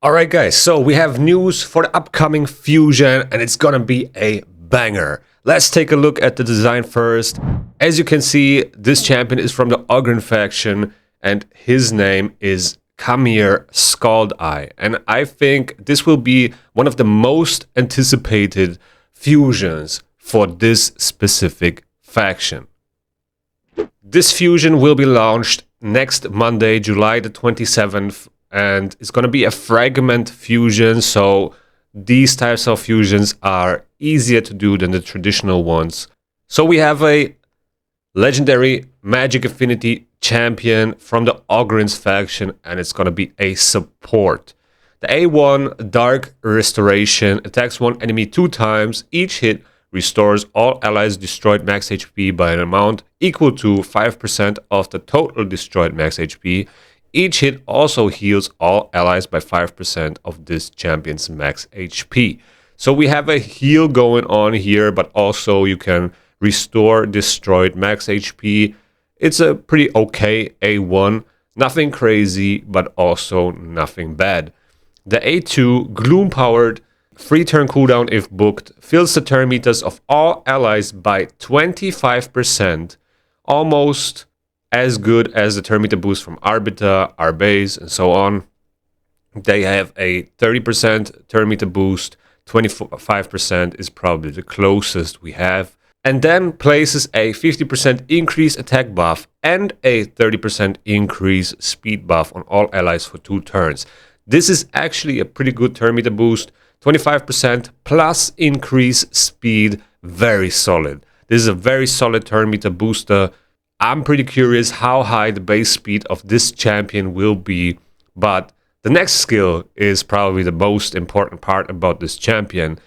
Alright guys, so we have news for the upcoming fusion and it's gonna be a banger. Let's take a look at the design first. As you can see, this champion is from the Ogryn faction and his name is Khemir Scald Eye. And I think this will be one of the most anticipated fusions for this specific faction. This fusion will be launched next Monday, July the 27th. And it's going to be a fragment fusion, so these types of fusions are easier to do than the traditional ones. So we have a legendary Magic Affinity champion from the Ogryn's faction, and it's going to be a support. The A1 Dark Restoration attacks one enemy 2 times. Each hit restores all allies destroyed max HP by an amount equal to 5% of the total destroyed max HP. Each hit also heals all allies by 5% of this champion's max HP. So we have a heal going on here, but also you can restore destroyed max HP. It's a pretty okay A1. Nothing crazy, but also nothing bad. The A2 Gloom powered free turn cooldown if booked fills the turn meters of all allies by 25%, almost as good as the turn meter boost from Arbiter, Arbase, and so on. They have a 30% turn meter boost, 25% is probably the closest we have. And then places a 50% increase attack buff and a 30% increase speed buff on all allies for 2 turns. This is actually a pretty good turn meter boost. 25% plus increase speed, very solid. This is a very solid turn meter booster. I'm pretty curious how high the base speed of this champion will be, but the next skill is probably the most important part about this champion.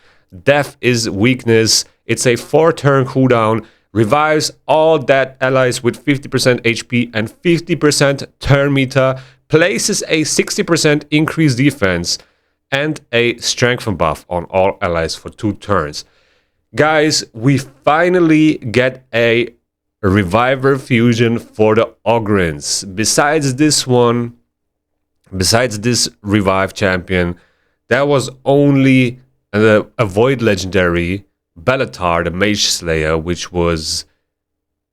Death is weakness. It's a 4-turn cooldown, revives all dead allies with 50% HP and 50% turn meter, places a 60% increased defense and a strengthen buff on all allies for 2 turns. Guys, we finally get a Reviver fusion for the Ogryns. Besides this Revive champion, there was only a Void legendary, Bellatar, the Mage Slayer, which was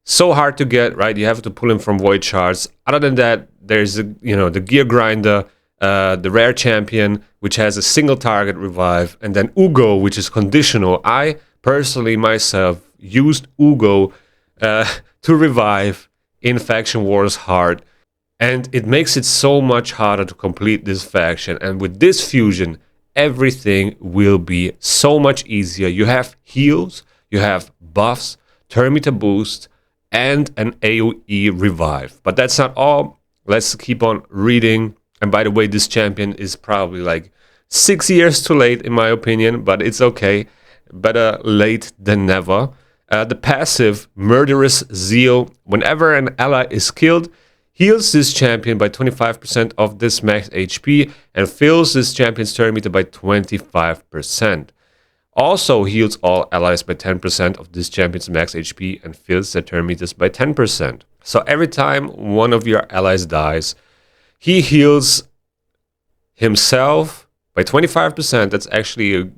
so hard to get, right? You have to pull him from Void Shards. Other than that, there's the Gear Grinder, the rare champion, which has a single target revive, and then Ugo, which is conditional. I personally myself used Ugo to revive in Faction Wars Hard, and it makes it so much harder to complete this faction. And with this fusion, everything will be so much easier. You have heals, you have buffs, turn meter boost, and an AoE revive. But that's not all. Let's keep on reading. And by the way, this champion is probably like 6 years too late in my opinion, but it's okay. Better late than never. The passive Murderous Zeal, whenever an ally is killed, heals this champion by 25% of this max HP and fills this champion's turn meter by 25%. Also heals all allies by 10% of this champion's max HP and fills their turn meters by 10%. So every time one of your allies dies, he heals himself by 25%. That's actually a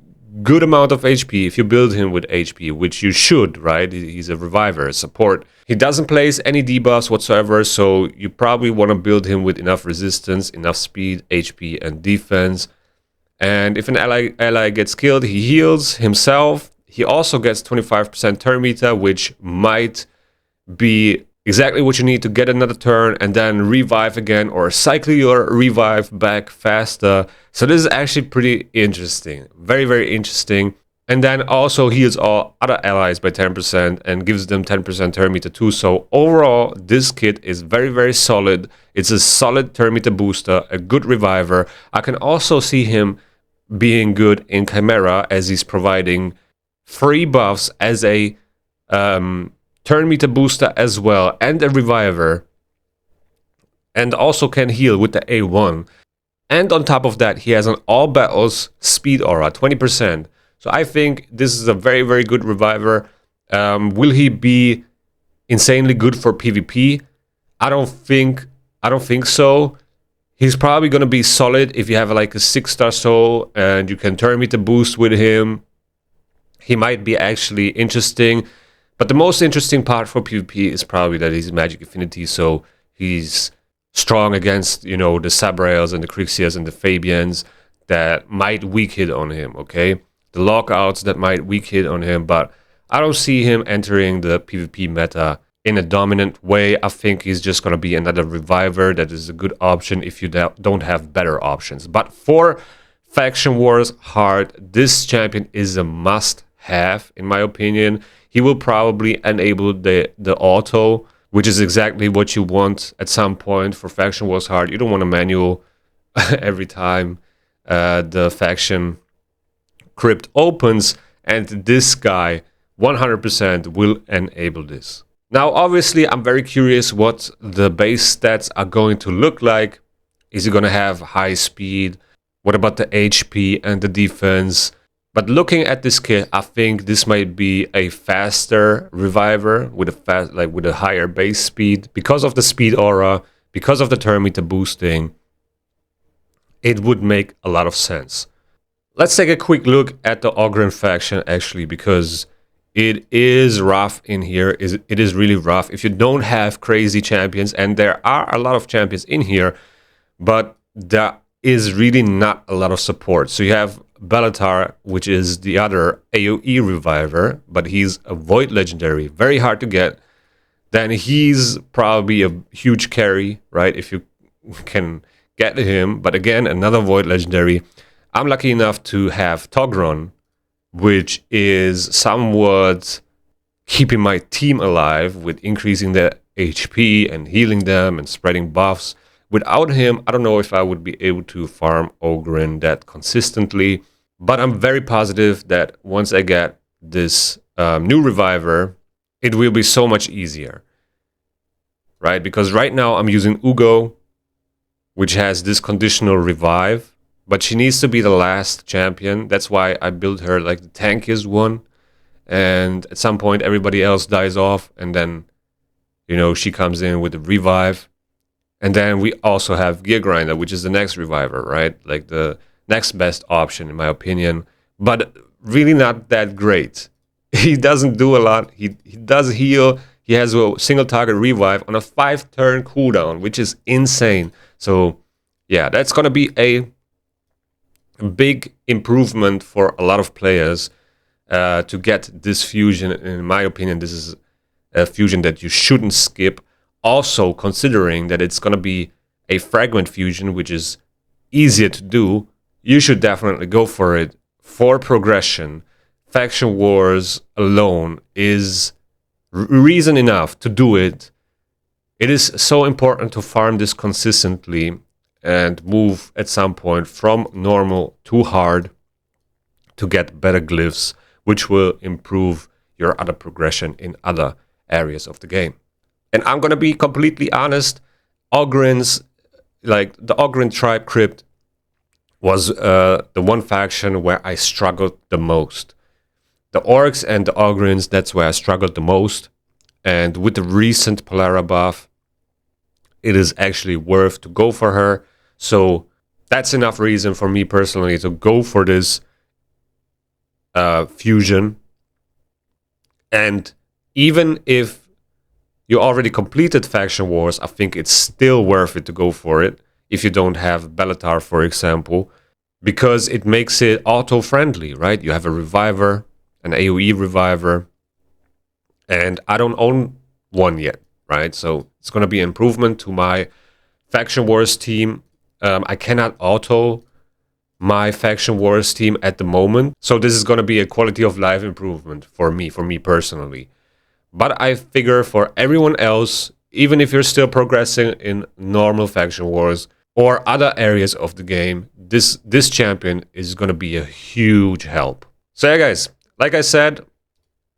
good amount of HP if you build him with HP, which you should, right? He's a reviver, a support. He doesn't place any debuffs whatsoever, so you probably want to build him with enough resistance, enough speed, HP, and defense. And if an ally gets killed, he heals himself. He also gets 25% turn meter, which might be exactly what you need to get another turn and then revive again or cycle your revive back faster. So this is actually pretty interesting. Very, very interesting. And then also heals all other allies by 10% and gives them 10% turn meter too. So overall, this kit is very, very solid. It's a solid turn meter booster, a good reviver. I can also see him being good in Chimera as he's providing free buffs as a turn meter booster as well, and a reviver, and also can heal with the A1. And on top of that, he has an all battles speed aura, 20%. So I think this is a very, very good reviver. Will he be insanely good for PvP? I don't think so. He's probably going to be solid if you have like a 6-star soul and you can turn meter boost with him. He might be actually interesting. But the most interesting part for PvP is probably that he's Magic Affinity, so he's strong against, the Sabrails and the Krixias and the Fabians that might weak hit on him, okay? The lockouts that might weak hit on him, but I don't see him entering the PvP meta in a dominant way. I think he's just going to be another reviver that is a good option if you don't have better options. But for Faction Wars hard, this champion is a must-have, in my opinion. He will probably enable the auto, which is exactly what you want at some point for Faction Wars hard. You don't want a manual every time the faction crypt opens, and this guy 100% will enable this. Now, obviously, I'm very curious what the base stats are going to look like. Is he going to have high speed? What about the HP and the defense? But looking at this kit, I think this might be a faster reviver with a higher base speed because of the speed aura, because of the turn meter boosting. It would make a lot of sense. Let's take a quick look at the Ogryn faction actually, because it is rough in here. It is really rough if you don't have crazy champions, and there are a lot of champions in here, but there is really not a lot of support. So you have Bellatar, which is the other AoE reviver, but he's a Void Legendary, very hard to get. Then he's probably a huge carry, right, if you can get him. But again, another Void Legendary. I'm lucky enough to have Togron, which is somewhat keeping my team alive with increasing their HP and healing them and spreading buffs. Without him, I don't know if I would be able to farm Ogryn that consistently, but I'm very positive that once I get this new reviver, it will be so much easier, right? Because right now I'm using Ugo, which has this conditional revive, but she needs to be the last champion. That's why I built her like the tankiest one, and at some point everybody else dies off, and then, she comes in with the revive. And then we also have Gear Grinder, which is the next reviver, right? Like the next best option, in my opinion. But really not that great. He doesn't do a lot. He does heal. He has a single target revive on a 5-turn cooldown, which is insane. So, yeah, that's going to be a big improvement for a lot of players to get this fusion. In my opinion, this is a fusion that you shouldn't skip. Also, considering that it's going to be a fragment fusion, which is easier to do, you should definitely go for it. For progression, Faction Wars alone is reason enough to do it. It is so important to farm this consistently and move at some point from normal to hard to get better glyphs, which will improve your other progression in other areas of the game. And I'm going to be completely honest, the Ogryn Tribe Crypt was the one faction where I struggled the most. The Orcs and the Ogryns, that's where I struggled the most. And with the recent Polara buff, it is actually worth to go for her. So that's enough reason for me personally to go for this fusion. And even if you already completed Faction Wars, I think it's still worth it to go for it if you don't have Bellatar, for example, because it makes it auto-friendly, right? You have a reviver, an AoE reviver, and I don't own one yet, right? So it's going to be an improvement to my Faction Wars team. I cannot auto my Faction Wars team at the moment, so this is going to be a quality of life improvement for me personally. But I figure for everyone else, even if you're still progressing in normal Faction Wars or other areas of the game, this champion is going to be a huge help. So yeah, guys, like I said,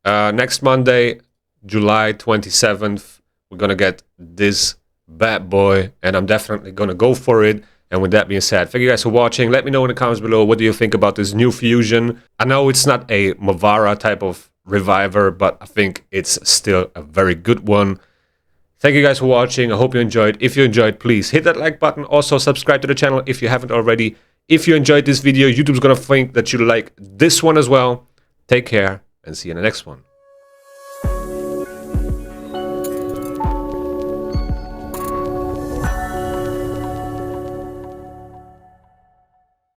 next Monday, July 27th, we're going to get this bad boy, and I'm definitely going to go for it. And with that being said, thank you guys for watching. Let me know in the comments below, what do you think about this new fusion? I know it's not a Movara type of reviver, but I think it's still a very good one. Thank you guys for watching. I hope you enjoyed. If you enjoyed, please hit that like button. Also, subscribe to the channel if you haven't already. If you enjoyed this video, YouTube's gonna think that you like this one as well. Take care and see you in the next one.